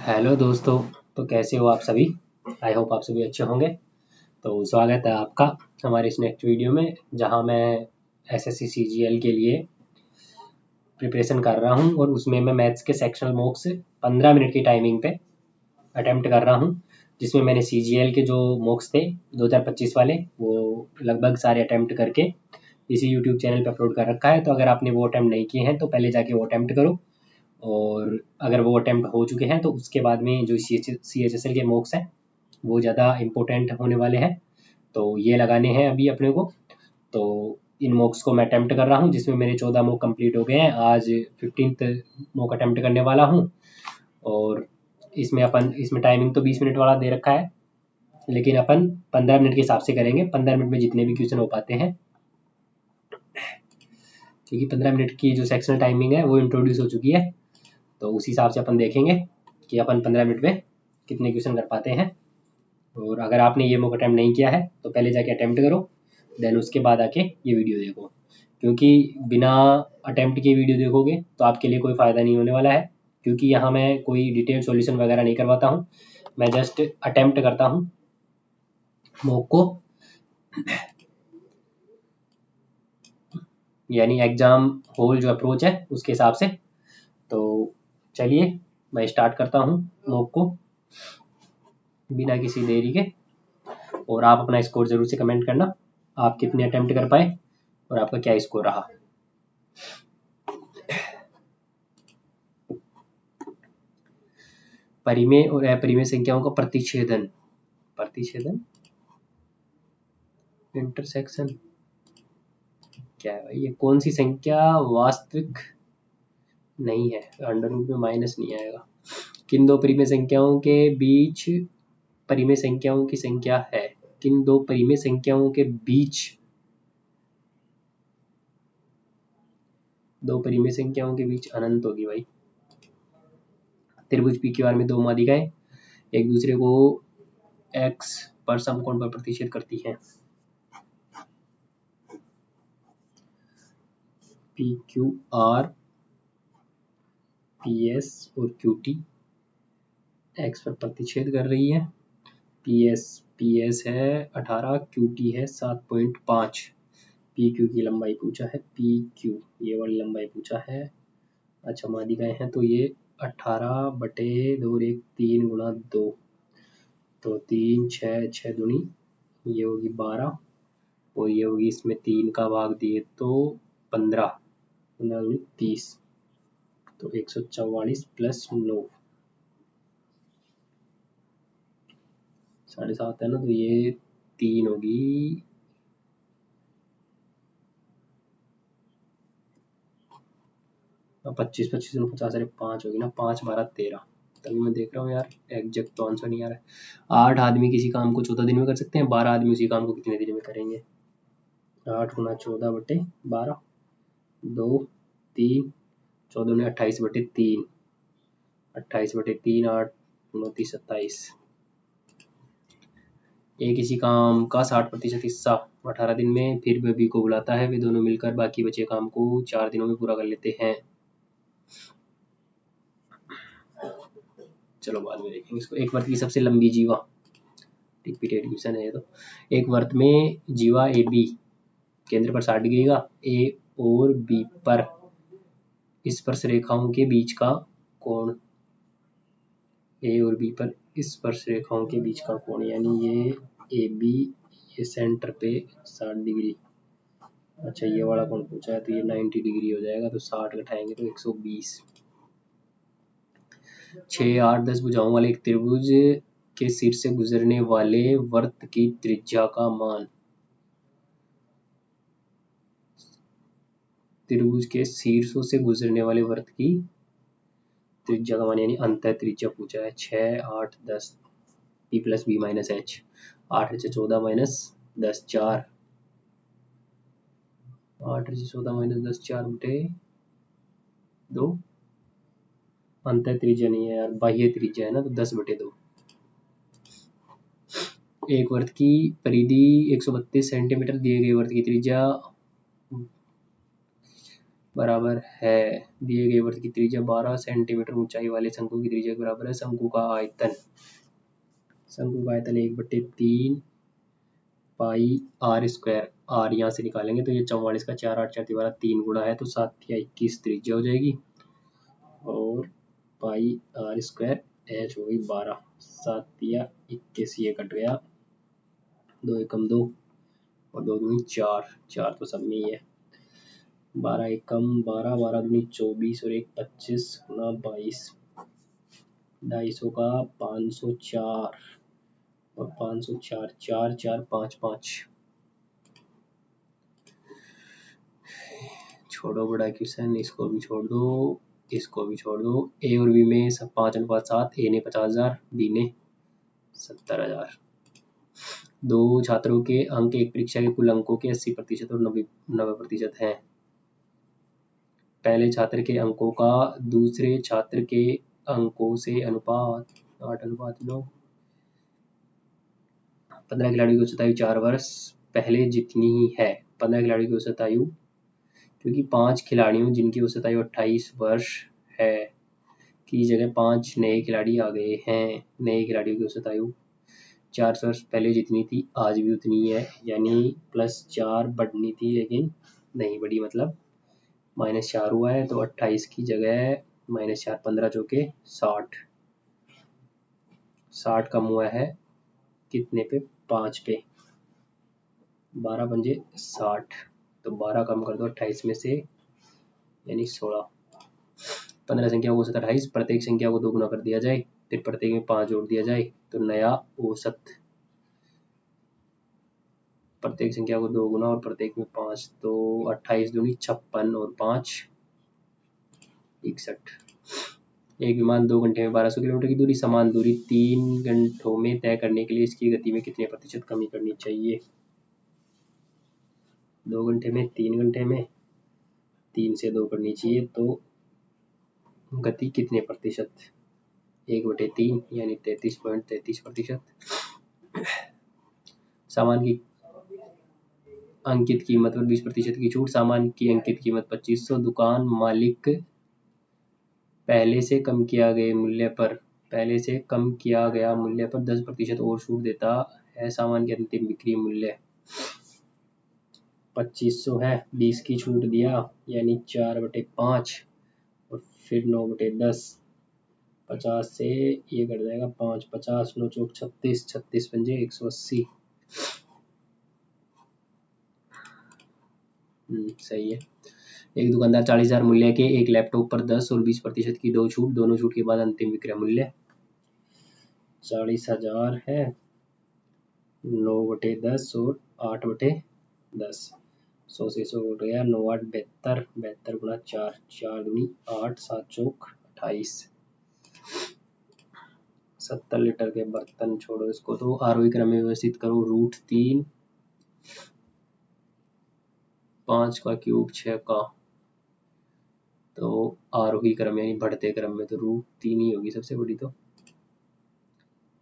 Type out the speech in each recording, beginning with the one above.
Hello दोस्तों। तो कैसे हो आप सभी? आई होप आप सभी अच्छे होंगे। तो स्वागत है आपका हमारे इस नेक्स्ट वीडियो में, जहां मैं एसएससी सीजीएल के लिए प्रिपरेशन कर रहा हूं और उसमें मैं मैथ्स के सेक्शनल मॉक्स 15 मिनट की टाइमिंग पे अटेम्प्ट कर रहा हूं, जिसमें मैंने सीजीएल के जो मॉक्स थे 2025 वाले वो लगभग सारे अटेम्प्ट करके इसी यूट्यूब चैनल पे अपलोड कर रखा है। तो अगर आपने वो अटेम्प्ट नहीं किए हैं तो पहले जाके वो अटेम्प्ट करो, और अगर वो अटेम्प्ट हो चुके हैं तो उसके बाद में जो CHSL के मॉक्स हैं वो ज़्यादा इम्पोर्टेंट होने वाले हैं, तो ये लगाने हैं अभी अपने को। तो इन मॉक्स को मैं अटेम्प्ट कर रहा हूँ, जिसमें मेरे 14 मॉक कंप्लीट हो गए हैं। आज 15th मॉक अटेम्प्ट करने वाला हूँ, और इसमें टाइमिंग तो 20 मिनट वाला दे रखा है, लेकिन अपन 15 मिनट के हिसाब से करेंगे। 15 मिनट में जितने भी क्वेश्चन हो पाते हैं, क्योंकि 15 मिनट की जो सेक्शनल टाइमिंग है वो इंट्रोड्यूस हो चुकी है। तो उस हिसाब से अपन देखेंगे कि अपन 15 मिनट में कितने क्वेश्चन कर पाते हैं। और अगर आपने ये मॉक अटैम्प्ट नहीं किया है तो पहले जाके अटैम्प्ट करो, देन उसके बाद आके ये वीडियो देखो, क्योंकि बिना अटैम्प्ट के वीडियो देखोगे तो आपके लिए कोई फ़ायदा नहीं होने वाला है। क्योंकि यहाँ मैं कोई डिटेल सॉल्यूशन वगैरह नहीं करवाता हूँ, मैं जस्ट अटैम्प्ट करता हूँ मॉक को, यानी एग्ज़ाम होल जो अप्रोच है उसके हिसाब से। तो चलिए मैं स्टार्ट करता हूँ मॉक को बिना किसी देरी के। और आप अपना स्कोर ज़रूर से कमेंट करना, आप कितने अटेम्प्ट कर पाए और आपका क्या स्कोर रहा। परिमेय और अपरिमेय संख्याओं का प्रतिच्छेदन इंटरसेक्शन क्या है भाई? ये कौन सी संख्या वास्तविक नहीं है? अंडर रूट में माइनस नहीं आएगा। किन दो परिमेय संख्याओं के बीच परिमेय संख्याओं की संख्या है? किन दो परिमेय संख्याओं के बीच दो परिमेय संख्याओं के बीच अनंत होगी भाई। त्रिभुज PQR में दो माध्यिकाएं एक दूसरे को x पर समकोण पर प्रतिच्छेद करती हैं। PQR, PS और QT x पर प्रतिच्छेद कर रही है। PS है 18, QT है 7.5। PQ की लंबाई पूछा है, PQ ये वाली लंबाई पूछा है। अच्छा माध्यिकाएं हैं तो ये 18/2 और 1 3 गुणा 2, तो 3 6 6 दूनी ये होगी 12, और ये होगी इसमें 3 का भाग दिए तो 15, 15 दूनी 30, तो 144 प्लस 9 7.5 है ना, तो ये 3 होगी 25 25 50 अरे 5 होगी ना, 5 12 13। तभी मैं देख रहा हूँ यार एग्जैक्ट तो आंसर नहीं आ रहा है। 8 आदमी किसी काम को 14 दिन में कर सकते हैं, 12 आदमी उसी काम को कितने दिन में करेंगे? 8 गुना 14/12, 2 3 14 ने 28/3, 28/3 8 29 27। एक किसी काम का 60% हिस्सा 18 दिन में फिर बी को बुलाता है, वे दोनों मिलकर बाकी बचे काम को 4 दिनों में पूरा कर लेते हैं। चलो बाद में देखेंगे इसको। एक वर्त की सबसे लंबी जीवा, रिपीटेड क्वेश्चन है ये तो। एक वर्त में जीवा AB केंद्र पर 60 डिग्री का, A और B पर स्पर्श रेखाओं के बीच का कोण, A और B पर स्पर्श रेखाओं के बीच का कोण, यानी ये AB ये सेंटर पे 60 डिग्री। अच्छा ये वाला कोण पूछा है तो ये 90 डिग्री हो जाएगा, तो 60 घटाएंगे तो 120। 6 8 10 भुजाओं वाले एक त्रिभुज के शीर्ष से गुजरने वाले वर्त की त्रिज्या का मान, त्रिभुज के शीर्षों से गुजरने वाले वर्त की त्रिज्या का मान यानी अंतः त्रिज्या पूछा है। 6 8 10 P + B - H, 8 से 14 माइनस 10 4, 8 से 14 माइनस 10 4/2। अंतः त्रिज्या नहीं है यार, बाह्य त्रिज्या है ना, तो 10/2। एक वर्त की परिधि 132 सेंटीमीटर, दिए गए वर्त की त्रिज्या बराबर है दिए गए वृत्त की त्रिज्या 12 सेंटीमीटर ऊंचाई वाले शंकु की त्रिज्या के बराबर है। शंकु का आयतन 1/3 पाई आर स्क्वायर, आर यहाँ से निकालेंगे तो ये 44 का 4 8 4 12 3 गुणा है तो 7 या 21 त्रिज्या हो जाएगी और पाई आर स्क्वायर एच हो गई 12, 7 या 21 ये कट गया, 2 एकम 2 और 2 दूनी 4, 4 तो सब में ही है, 12 एकम 12, 12 दूनी 24 और 1 25 गुना 22, 250 का 504 और 504 4 4 5 5, छोड़ो बड़ा क्वेश्चन, इसको भी छोड़ दो, इसको भी छोड़ दो। ए और बी में 5:7, ए ने 50,000, बी ने 70,000। दो छात्रों के अंक एक परीक्षा के कुल अंकों के 80% और 90% हैं। पहले छात्र के अंकों का दूसरे छात्र के अंकों से अनुपात 8:9। 15 खिलाड़ियों की औसत आयु 4 वर्ष पहले जितनी ही है। 15 खिलाड़ियों की औसत आयु, क्योंकि 5 खिलाड़ियों जिनकी औसत आयु 28 वर्ष है की जगह 5 नए खिलाड़ी आ गए हैं। नए खिलाड़ियों की औसत आयु 4 वर्ष पहले जितनी थी आज भी उतनी है, यानी +4 बढ़नी थी लेकिन नहीं बढ़ी, मतलब -4 हुआ है तो 28 की जगह -4, 15 चौके 60, 60 कम हुआ है कितने पे, 5 पे, 12 पंजे 60 तो 12 कम कर दो 28 में से यानी 16। 15 संख्या को औसत 28, प्रत्येक संख्या को 2 गुना कर दिया जाए, फिर प्रत्येक में 5 जोड़ दिया जाए तो नया औसत, प्रत्येक संख्या को 2 गुना और प्रत्येक में 5 तो 28 दूनी 56 और 5 61। एक विमान 2 घंटे में 1200 किलोमीटर की दूरी, समान दूरी 3 घंटों में तय करने के लिए इसकी गति में कितने प्रतिशत कमी करनी चाहिए। 2 घंटे में 3 घंटे में 3 से 2 करनी चाहिए तो गति कितने प्रतिशत, 1/3 यानी 33.33%। सामान की अंकित कीमत पर 20% की छूट, सामान की अंकित कीमत 2500, दुकान मालिक पहले से कम किया गया मूल्य पर 10% और छूट देता है। सामान की अंतिम बिक्री मूल्य 2500 है, 20 की छूट दिया यानी 4/5 और फिर 9/10, 50 से ये कट जाएगा 5, 50 9 चौक 36, 36 पंजे 180। सही है। एक दुकानदार 40,000 मूल्य के एक लैपटॉप पर 10 और 20% की दो छूट, दोनों छूट के बाद अंतिम विक्रय मूल्य 40,000 है, 9/10 और 8/10, 100 से 100 कट गया, 9 8 72, 72 गुना 4, 4 दूनी 8, 7 चौक 28। 70 लीटर के बर्तन, छोड़ो इसको तो आरोही क्रम में व्यवस्थित करो। √3 5 का क्यूब 6 का, तो आरोही क्रम यानी बढ़ते क्रम में तो √3 ही होगी सबसे बड़ी, तो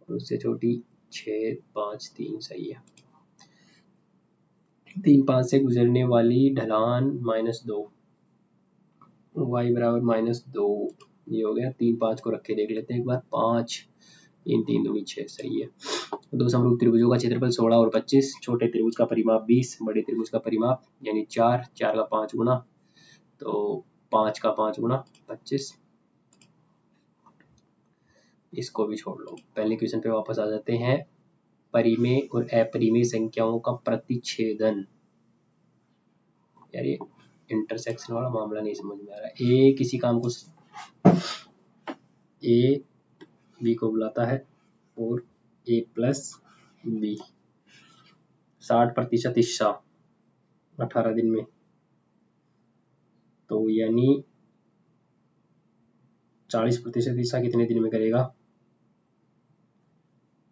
उससे छोटी 6 5 3 सही है। 3 5 से गुजरने वाली ढलान -2, y बराबर -2, ये हो गया। 3 5 को रख के देख लेते हैं एक बार, 5 3 3 दूनी 6 सही है। दो समरूप त्रिभुजों का क्षेत्रफल 16 और 25, छोटे त्रिभुज का परिमाप 20, बड़े त्रिभुज का परिमाप यानी 4, 4 का 5 गुना तो 5 का 5 गुना 25। इसको भी छोड़ लो, पहले क्वेश्चन पे वापस आ जाते हैं। परिमेय और अपरिमेय संख्याओं का प्रतिच्छेदन, यार ये इंटरसेक्शन वाला मामला नहीं समझ में आ रहा। ए किसी काम को, ए बी को बुलाता है और ए प्लस बी 60% हिस्सा 18 दिन में, तो यानी 40% हिस्सा कितने दिन में करेगा,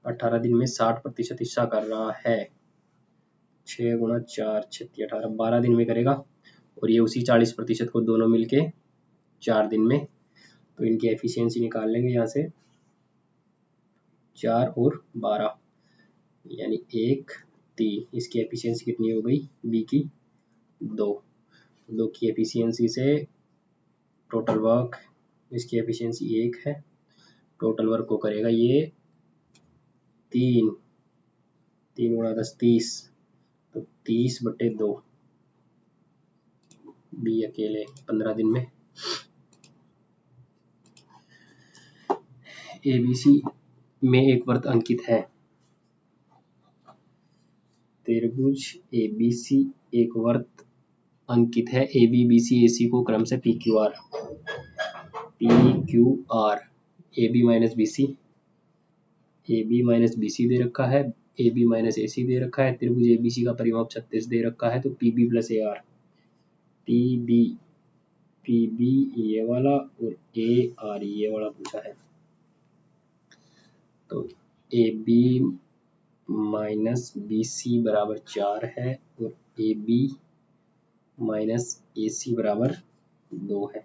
18 दिन में 60% हिस्सा कर रहा है, 6 गुना 4 36 18, 12 दिन में करेगा और ये उसी 40% को दोनों मिलके 4 दिन में, तो इनकी एफिशिएंसी निकाल लेंगे यहाँ से, 4 और 12 यानी 1 3, इसकी एफिशिएंसी कितनी हो गई बी की 2, दो की एफिशिएंसी से टोटल वर्क, इसकी एफिशिएंसी 1 है, टोटल वर्क को करेगा ये 3 गुणा 10 30, तो 30/2 बी अकेले 15 दिन में। ABC में एक वर्त अंकित है। त्रिभुज ABC एक वर्त अंकित है। AB BC AC को क्रम से PQR AB माइनस BC दे रखा है, AB माइनस AC दे रखा है। त्रिभुज ABC का परिमाप 36 दे रखा है। तो PB प्लस AR, PB ये वाला और AR ये वाला पूछा है। तो AB माइनस BC बराबर 4 है और AB माइनस AC बराबर 2 है।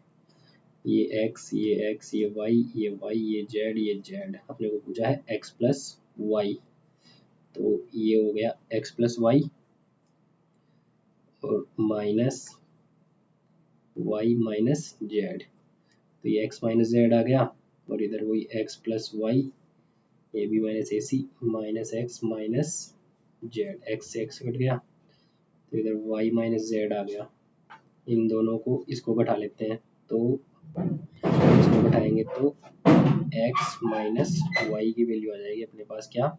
ये x, ये y, ये y, ये z अपने को पूछा है x प्लस वाई। तो ये हो गया x प्लस वाई और माइनस y माइनस z, तो ये x माइनस z आ गया और इधर वही x plus y, AB minus AC minus x minus z, x से x कट गया तो इधर y माइनस z आ गया। इन दोनों को इसको घटा लेते हैं, तो इसको घटाएंगे तो x माइनस वाई की वैल्यू आ जाएगी अपने पास क्या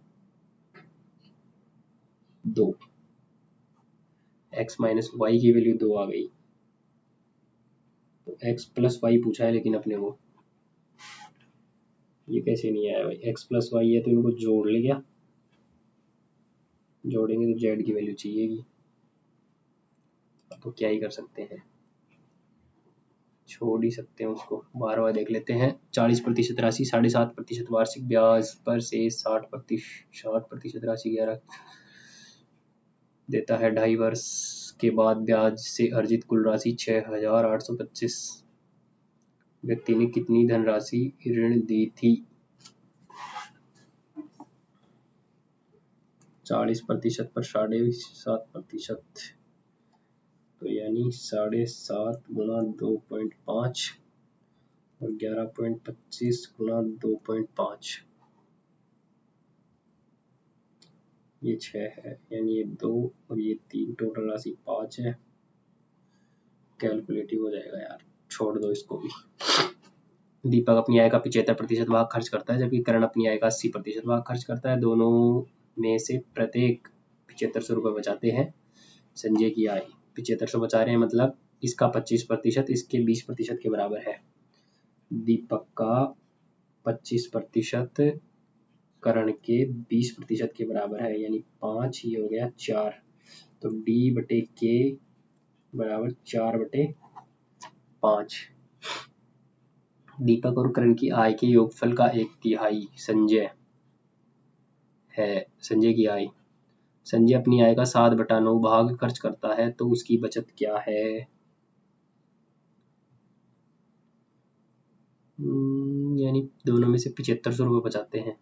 2, x माइनस वाई की वैल्यू 2 आ गई। तो x प्लस वाई पूछा है लेकिन अपने को ये कैसे नहीं आया भाई, x प्लस वाई है तो इनको जोड़ ले गया, जोड़ेंगे तो z की वैल्यू चाहिएगी। तो क्या ही कर सकते हैं, छोड़ ही सकते हैं उसको। 12वां देख लेते हैं। 40% राशि 7.5% वार्षिक ब्याज पर से 60% राशि 11 देता है। 2.5 वर्ष के बाद ब्याज से अर्जित कुल राशि 6,825। व्यक्ति ने कितनी धनराशि ऋण दी थी? 40% पर 7.5%, तो यानी 7.5 गुणा 2.5 और 11.25 गुणा 2.5, ये 6 है, यानी ये 2 और ये 3, टोटल राशि 5 है। कैलकुलेटिव हो जाएगा यार, छोड़ दो इसको भी। दीपक अपनी आय का 75% भाग खर्च करता है, जबकि करण अपनी आय का 80% भाग खर्च करता है। दोनों में से प्रत्येक 7500 रुपये बचाते हैं। संजय की आय 7500 बचा रहे हैं, मतलब इसका 25% इसके 20% के बराबर है। दीपक का 25% करण के 20% के बराबर है, यानी 5, ये हो गया 4। तो D/K बराबर 4/5। दीपक और करण की आय के योगफल का 1/3 संजय की आय। संजय अपनी आय का 7/9 भाग खर्च करता है, तो उसकी बचत क्या है? यानी दोनों में से 7500 रुपये बचाते हैं।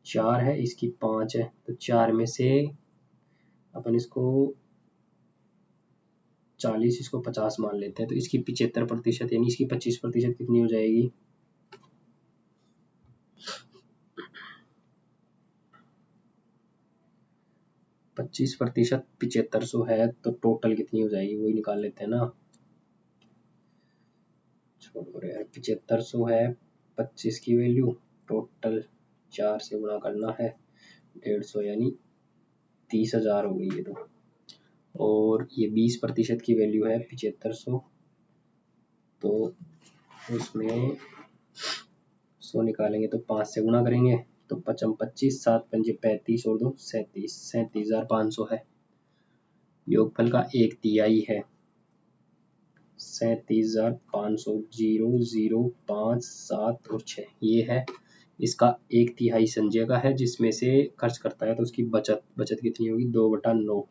4 है, इसकी 5 है, तो 4 में से अपन इसको 40, इसको 50 मान लेते हैं। तो इसकी 75% यानी इसकी 25% कितनी हो जाएगी? 25% 7500 है, तो टोटल कितनी हो जाएगी वही निकाल लेते हैं ना। छोड़ो यार, 7500 है, 25 की वैल्यू, टोटल 4 से गुणा करना है, 150, यानी 30,000 हो गई ये तो। और ये 20% की वैल्यू है 7500, तो उसमें 100 निकालेंगे तो 5 से गुणा करेंगे तो 5 25, 7 5 35 और 2 37, 37,500 है। योगफल का 1/3 है 37,500, 0 0 5 7 और 6 ये है। इसका 1/3 संजय का है, जिसमें से खर्च करता है, तो उसकी बचत कितनी होगी? 2/9।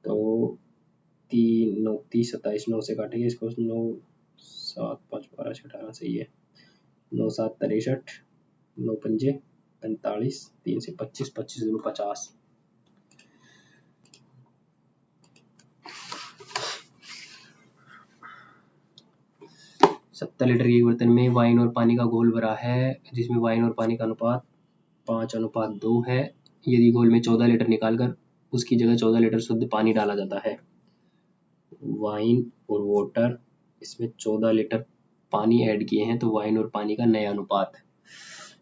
तो 3 9 30 27, 9 से काटेंगे इसको, 9 7 5 12 6 18 सही है। 9 7 63, 9 5 45, 3 से 25, 25 2 50। 70 लीटर के एक बर्तन में वाइन और पानी का घोल भरा है, जिसमें वाइन और पानी का अनुपात 5:2 है। यदि घोल में 14 लीटर निकालकर उसकी जगह 14 लीटर शुद्ध पानी डाला जाता है। वाइन और वाटर, इसमें 14 लीटर पानी ऐड किए हैं, तो वाइन और पानी का नया अनुपात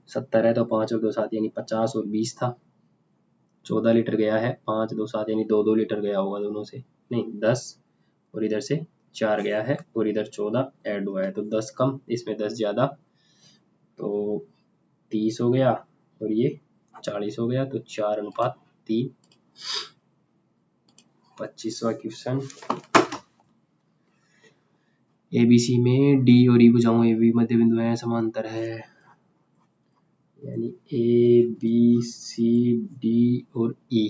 70 है, तो 5 और 2 7 यानी 50 और 20 था। 14 लीटर गया है, 5 2 7 यानी 2 लीटर गया होगा दोनों से, नहीं 10, और इधर से 4 गया है और इधर 14 ऐड हुआ है, तो 10 कम, इसमें 10 ज़्यादा, तो 30 हो गया और ये 40 हो गया, तो 4:3। 25वां क्वेश्चन, ABC में D और E भुजाओं AB मध्य बिंदु है, समांतर है, यानी ABCD और E।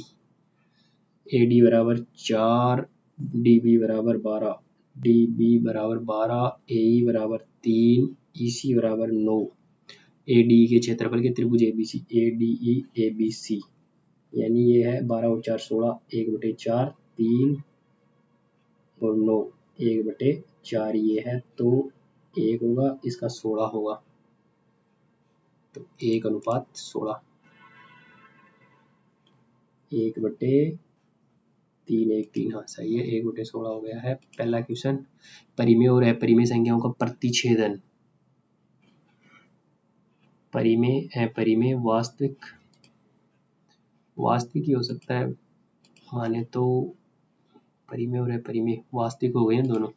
AD बराबर 4, DB बराबर 12, DB बराबर 12, AE बराबर 3, EC बराबर 9। ADE के क्षेत्रफल के त्रिभुज ABC, ADE ABC, यानी ये है 12 और 4 16, 1/4, 3 और 9, 1/4 ये है, तो 1 होगा, इसका 16 होगा, तो 1:16, 1/3 1 3, हाँ सही है, 1/16 हो गया है। पहला क्वेश्चन, परिमेय और अपरिमेय संख्याओं का प्रतिच्छेदन, परिमेय अपरिमेय वास्तविक ही हो सकता है, माने तो परिमेय और अपरिमेय वास्तविक हो गए हैं दोनों।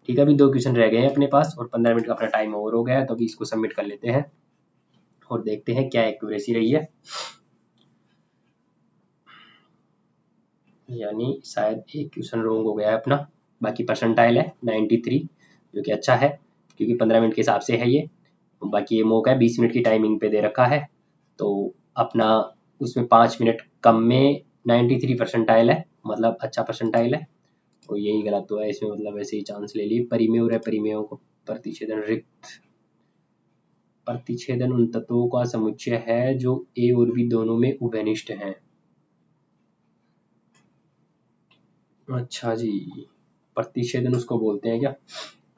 ठीक है, अभी 2 क्वेश्चन रह गए हैं अपने पास और 15 मिनट का अपना टाइम ओवर हो गया है, तो अभी इसको सबमिट कर लेते हैं और देखते हैं क्या एक्यूरेसी रही है। यानी शायद एक क्वेश्चन रॉन्ग हो गया है अपना, बाकी परसेंटाइल है 93, जो कि अच्छा है क्योंकि 15 मिनट के हिसाब से है ये। बाकी ये मॉक है 20 मिनट की टाइमिंग पे दे रखा है, तो अपना उसमें 5 मिनट कम में 93 परसेंटाइल है, मतलब अच्छा परसेंटाइल है, और यही गलत हुआ है इसमें, मतलब ऐसे ही चांस ले लिए। परिमेय और अपरिमेयों को प्रतिच्छेदन, रिक्त प्रतिच्छेदन उन तत्वों का समुच्चय है जो A और B दोनों में उभयनिष्ठ हैं। अच्छा जी, प्रतिच्छेदन उसको बोलते हैं क्या?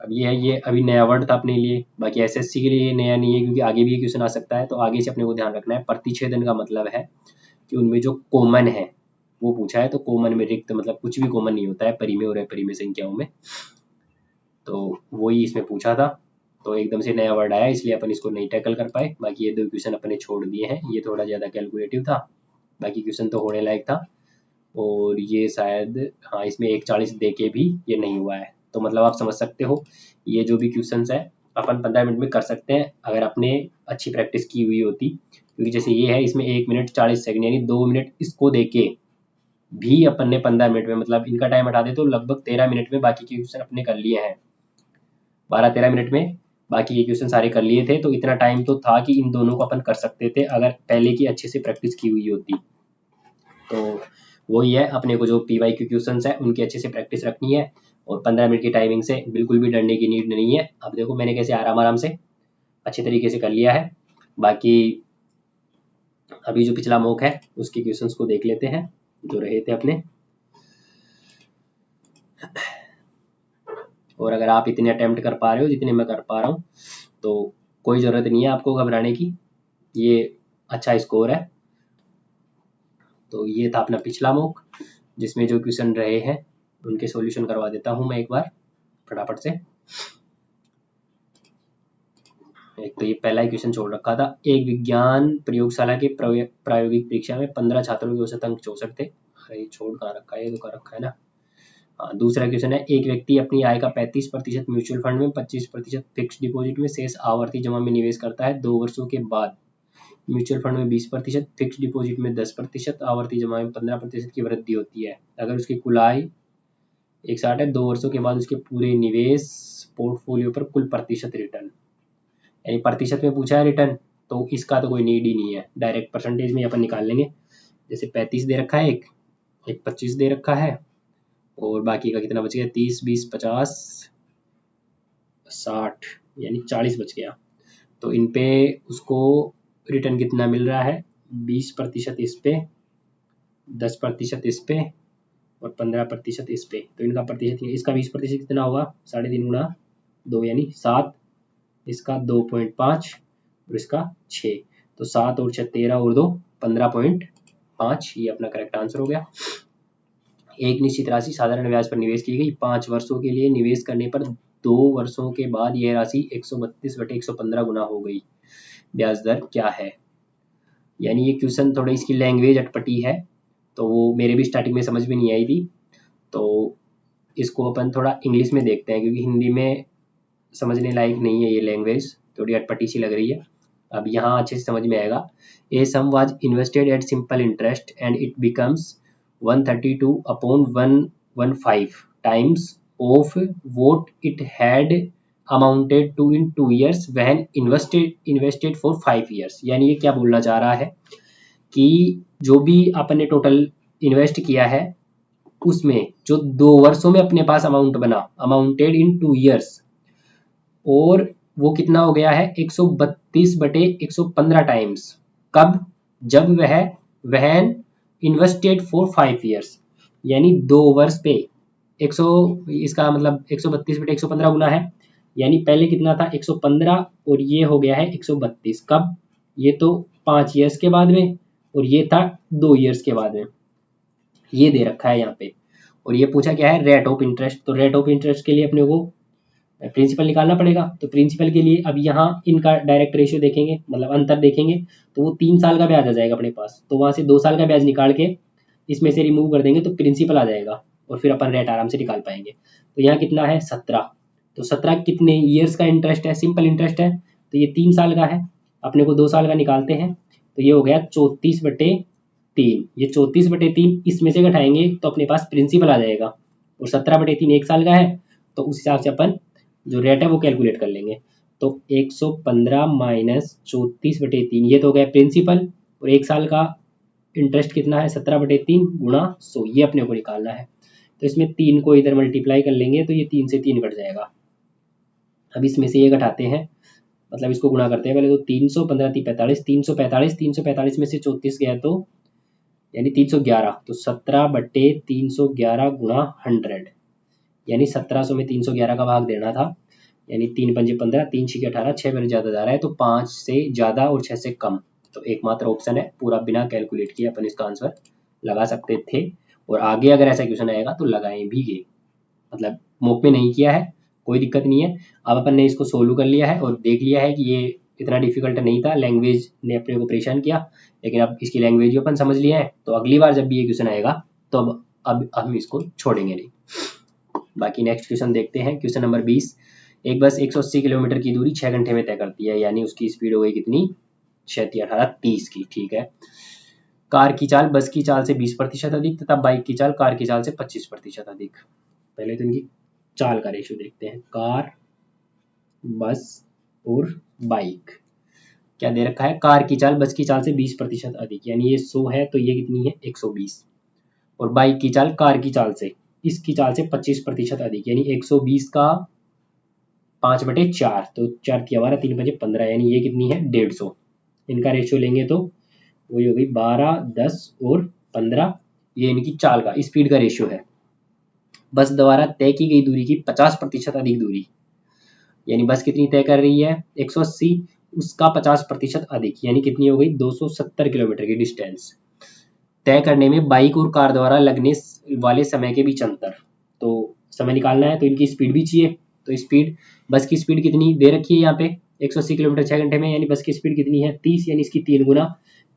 अब ये अभी नया वर्ड था अपने लिए, बाकी एसएससी के लिए नया नहीं है क्योंकि आगे भी ये क्वेश्चन आ सकता है, तो आगे से अपने को ध्यान रखना है। प्रतिच्छेदन का मतलब है कि उनमें जो कॉमन है वो पूछा है, तो कॉमन में रिक्त मतलब कुछ भी कॉमन नहीं होता है परिमेय और अपरिमेय संख्याओं में, तो वही इसमें पूछा था, तो एकदम से नया वर्ड आया इसलिए अपन इसको नहीं टैकल कर पाए। बाकी ये 2 क्वेश्चन अपने छोड़ दिए हैं, ये थोड़ा ज़्यादा कैलकुलेटिव था, बाकी क्वेश्चन तो होने लायक था, और ये शायद हाँ इसमें 1:40 दे के भी ये नहीं हुआ है, तो मतलब आप समझ सकते हो ये जो भी क्वेश्चंस है अपन 15 मिनट में कर सकते हैं अगर आपने अच्छी प्रैक्टिस की हुई होती, क्योंकि जैसे ये है इसमें 1 मिनट 40 सेकंड यानी 2 मिनट इसको देके भी अपन ने 15 मिनट में, मतलब इनका टाइम हटा दे तो लगभग 13 मिनट में बाकी के क्वेश्चन अपने कर लिए हैं, 12-13 मिनट में बाकी ये क्वेश्चन सारे कर लिए थे, तो इतना टाइम तो था कि इन दोनों को अपन कर सकते थे अगर पहले की अच्छे से प्रैक्टिस की हुई होती। तो वही है, अपने को जो PYQ क्वेश्चंस है उनकी अच्छे से प्रैक्टिस रखनी है, और 15 मिनट की टाइमिंग से बिल्कुल भी डरने की नीड नहीं है। अब देखो मैंने कैसे आराम से अच्छे तरीके से कर लिया है। बाकी अभी जो पिछला मॉक है उसके क्वेश्चंस को देख लेते हैं जो रहे थे अपने, और अगर आप इतने अटेम्प्ट कर पा रहे हो जितने मैं कर पा रहा हूँ तो कोई ज़रूरत नहीं है आपको घबराने की, ये अच्छा स्कोर है। तो ये था अपना पिछला मॉक जिसमें जो क्वेश्चन रहे हैं उनके सॉल्यूशन करवा देता हूँ मैं एक बार फटाफट से। एक तो ये पहला ही क्वेश्चन छोड़ रखा था, एक विज्ञान प्रयोगशाला के प्रायोगिक परीक्षा में 15 छात्रों के औसत अंक 64 थे। अरे छोड़ कहाँ रखा है, ये तो कहाँ रखा है ना। हाँ, दूसरा क्वेश्चन है, एक व्यक्ति अपनी आय का 35% म्यूचुअल फंड में, 25% फिक्स डिपॉजिट में, शेष आवर्ती जमा में निवेश करता है। 2 वर्षों के बाद म्यूचुअल फंड में 20%, फिक्स डिपॉजिट में 10%, आवर्ती जमा में 15% की वृद्धि होती है। अगर उसकी कुल आय 160 है, 2 वर्षों के बाद उसके पूरे निवेश पोर्टफोलियो पर कुल प्रतिशत रिटर्न, यानी प्रतिशत में पूछा है रिटर्न, तो इसका तो कोई नीड ही नहीं है, डायरेक्ट परसेंटेज में अपन निकाल लेंगे। जैसे 35 दे रखा है, एक 25 दे रखा है, और बाकी का कितना बच गया, 30 20 50 60 यानी 40 बच गया। तो इन पे उसको रिटर्न कितना मिल रहा है, 20% इस पे, 10% इस पे और 15% इस पे, तो इनका प्रतिशत, इसका 20% कितना होगा, 3.5 गुना 2 यानी 7, इसका 2.5 और इसका 6, तो 7 और 6 13 और 2 15.5, ये अपना करेक्ट आंसर हो गया। एक निश्चित राशि साधारण ब्याज पर निवेश की गई, 5 वर्षों के लिए निवेश करने पर 2 वर्षों के बाद यह राशि 132/115 गुना हो गई, ब्याज दर क्या है। यानी ये क्वेश्चन थोड़ी इसकी लैंग्वेज अटपटी है, तो वो मेरे भी स्टार्टिंग में समझ में नहीं आई थी, तो इसको अपन थोड़ा इंग्लिश में देखते हैं, क्योंकि हिंदी में समझने लायक नहीं है, ये लैंग्वेज थोड़ी अटपटी सी लग रही है। अब यहाँ अच्छे से समझ में आएगा। A sum was invested at simple interest and it becomes 132/115 times of what it had amounted to in 2 years when invested for 5 years। यानी ये क्या बोलना चाह रहा है कि जो भी आपने टोटल इन्वेस्ट किया है उसमें जो 2 वर्षों में अपने पास अमाउंट बना, अमाउंटेड इन 2 years, और वो कितना हो गया है 132/115 टाइम्स। कब? जब वह वहन इन्वेस्टेड फॉर 5 years, यानी 2 वर्ष पे 100, इसका मतलब 132/115 गुना है, यानी पहले कितना था 115 और ये हो गया है 132। कब? ये तो 5 years के बाद में, और ये था 2 years के बाद में, ये दे रखा है यहाँ पे। और ये पूछा क्या है, रेट ऑफ इंटरेस्ट। तो रेट ऑफ इंटरेस्ट के लिए अपने को प्रिंसिपल निकालना पड़ेगा, तो प्रिंसिपल के लिए अब यहाँ इनका डायरेक्ट रेशियो देखेंगे, मतलब अंतर देखेंगे, तो वो 3 साल का ब्याज आ जाएगा अपने पास, तो वहां से 2 साल का ब्याज निकाल के इसमें से रिमूव कर देंगे तो प्रिंसिपल आ जाएगा, और फिर अपन रेट आराम से निकाल पाएंगे। तो यहाँ कितना है 17, तो 17 कितने ईयर्स का इंटरेस्ट है, सिंपल इंटरेस्ट है, तो ये 3 साल का है, अपने को 2 साल का निकालते हैं, तो ये हो गया 34/3। ये 34/3 इसमें से घटाएंगे तो अपने पास प्रिंसिपल आ जाएगा, और 17/3 1 साल का है, तो उस हिसाब से अपन जो रेट है वो कैलकुलेट कर लेंगे। तो 115 माइनस 34/3, ये तो हो गया प्रिंसिपल, और 1 साल का इंटरेस्ट कितना है 17/3 गुणा 100, ये अपने को निकालना है। तो इसमें 3 को इधर मल्टीप्लाई कर लेंगे तो ये 3 से 3 कट जाएगा। अब इसमें से ये घटाते हैं, मतलब इसको गुणा करते हैं पहले, तो 315 45, 345 में से 34 गया तो यानी 311, तो 17/311 गुणा 100, यानी 1700 में 311 का भाग देना था, यानी 3 पंजे 15, 3 छीके 18, 6 बार ज़्यादा जा रहा है, तो 5 से ज़्यादा और 6 से कम, तो एकमात्र ऑप्शन है, पूरा बिना कैलकुलेट किए अपन इसका आंसर लगा सकते थे, और आगे अगर ऐसा क्वेश्चन आएगा तो लगाएं भी ये, मतलब मॉक में नहीं किया है, कोई दिक्कत नहीं है। अब अपन ने इसको सोल्व कर लिया है और देख लिया है कि ये इतना डिफिकल्ट नहीं था, लैंग्वेज ने अपने को परेशान किया, लेकिन अब इसकी लैंग्वेज भी अपन समझ लिया है, तो अगली बार जब भी ये क्वेश्चन आएगा तो अब हम इसको छोड़ेंगे नहीं। बाकी नेक्स्ट क्वेश्चन देखते हैं, क्वेश्चन नंबर 20। एक बस 180 किलोमीटर की दूरी 6 घंटे में तय करती है, यानी उसकी स्पीड हो गई कितनी, 6×18 = 30 की, ठीक है। कार की चाल बस की चाल से 20% अधिक तथा बाइक की चाल कार की चाल से 25% अधिक। पहले तो इनकी चाल का रेशियो देखते हैं, कार, बस और बाइक। क्या दे रखा है, कार की चाल बस की चाल से 20% अधिक, यानी ये 100 है तो ये कितनी है 120, और बाइक की चाल कार की चाल से, इसकी चाल से 25% अधिक, यानी 120 का 5/4, तो 4 की 12, 3 5 15, यानी ये कितनी है 150। इनका रेशियो लेंगे तो वही हो गई 12, 10 और 15, ये इनकी चाल का स्पीड का रेशियो है। बस द्वारा तय की गई दूरी की 50% अधिक दूरी, यानी बस कितनी तय कर रही है 180, उसका 50% अधिक, यानी कितनी हो गई 270 किलोमीटर की डिस्टेंस तय करने में बाइक और कार द्वारा लगने वाले समय के बीच अंतर। तो समय निकालना है तो इनकी स्पीड भी चाहिए, तो स्पीड, बस की स्पीड कितनी दे रखी है यहाँ पे 180 किलोमीटर 6 घंटे में, यानी बस की स्पीड कितनी है 30, यानी इसकी 3 गुना,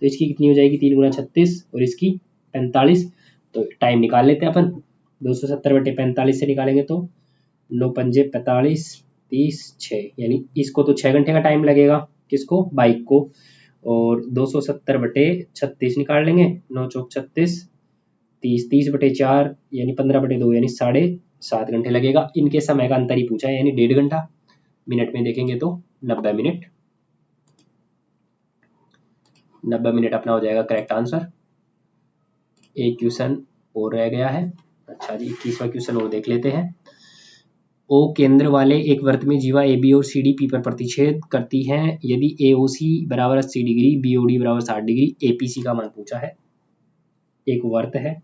तो इसकी कितनी हो जाएगी 3 गुना 36 और इसकी 45। तो टाइम निकाल लेते हैं अपन, 270/45 से निकालेंगे तो 9 पंजे 45, 30, 6, यानी इसको तो 6 घंटे का टाइम लगेगा, किसको, बाइक को, और 270/36 निकाल लेंगे, 9 चौक 36, 30, 30/4 यानी 15/2, यानी 7.5 घंटे लगेगा। इनके समय का अंतर ही पूछा है, यानी 1.5 घंटा, मिनट में देखेंगे तो 90 मिनट, 90 मिनट अपना हो जाएगा करेक्ट आंसर। एक क्वेश्चन और रह गया है, अच्छा जी 21वां क्वेश्चन और देख लेते हैं। ओ केंद्र वाले एक वृत्त में जीवा ए बी और सी डी पी पर प्रतिच्छेद करती हैं, यदि ए ओ सी बराबर 80 डिग्री, बी ओ डी बराबर 60 डिग्री, ए पी सी का मान पूछा है। एक वर्त है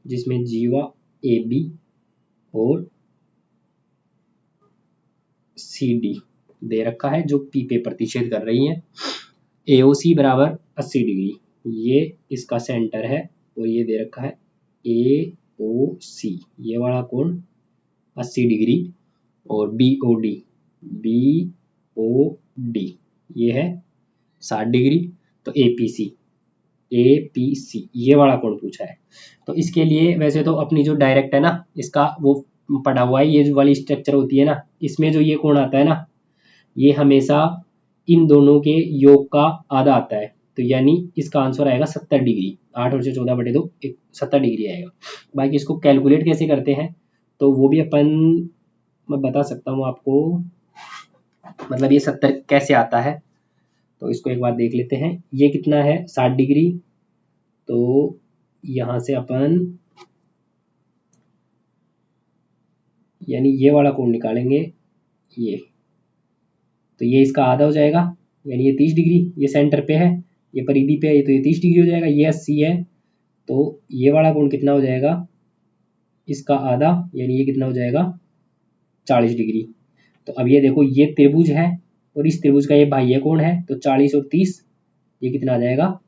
जिसमें जीवा ए बी और CD दे रखा है जो P पे प्रतिच्छेद कर रही है। AOC बराबर 80 डिग्री, ये इसका सेंटर है और ये दे रखा है AOC, ये वाला कोण 80 डिग्री। और BOD ये है 60 डिग्री। तो APC ये वाला कोण पूछा है। तो इसके लिए वैसे तो अपनी जो डायरेक्ट है ना, इसका वो पढ़ा हुआ है, ये जो वाली स्ट्रक्चर होती है ना, इसमें जो ये कोण आता है ना, ये हमेशा इन दोनों के योग का आधा आता है। तो यानी इसका आंसर आएगा 70 डिग्री। 8 और 14/2 70 डिग्री आएगा। बाकी इसको कैलकुलेट कैसे करते हैं तो वो भी मैं बता सकता हूँ आपको, मतलब ये 70 कैसे आता है तो इसको एक बार देख लेते हैं। ये कितना है 60 डिग्री, तो यहाँ से अपन यानी ये वाला कोण निकालेंगे, ये तो ये इसका आधा हो जाएगा, यानी ये 30 डिग्री, ये सेंटर पे है, ये परिधि पे है, तो ये 30 डिग्री हो जाएगा। ये 80 है, तो ये वाला कोण कितना हो जाएगा, इसका आधा, यानी ये कितना हो जाएगा 40 डिग्री। तो अब ये देखो, ये त्रिभुज है और इस त्रिभुज का ये बाह्य कोण है, तो 40 और 30 ये कितना आ जाएगा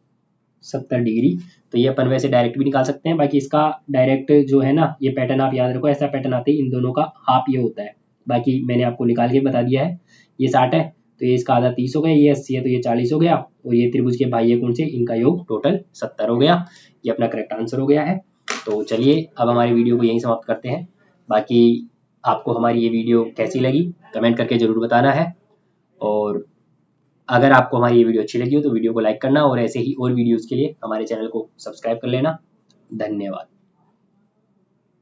70 डिग्री। तो ये अपन वैसे डायरेक्ट भी निकाल सकते हैं। बाकी इसका डायरेक्ट जो है ना, ये पैटर्न आप याद रखो, ऐसा पैटर्न आते ही इन दोनों का हाफ ये होता है। बाकी मैंने आपको निकाल के बता दिया है। ये 60 है तो ये इसका आधा 30 हो गया, ये 80 है तो ये 40 हो गया, और ये त्रिभुज के बाह्य कोण से इनका योग टोटल 70 हो गया। ये अपना करेक्ट आंसर हो गया है। तो चलिए अब हमारी वीडियो को यहीं समाप्त करते हैं। बाकी आपको हमारी ये वीडियो कैसी लगी कमेंट करके ज़रूर बताना है, और अगर आपको हमारी ये वीडियो अच्छी लगी हो तो वीडियो को लाइक करना, और ऐसे ही और वीडियोज़ के लिए हमारे चैनल को सब्सक्राइब कर लेना। धन्यवाद।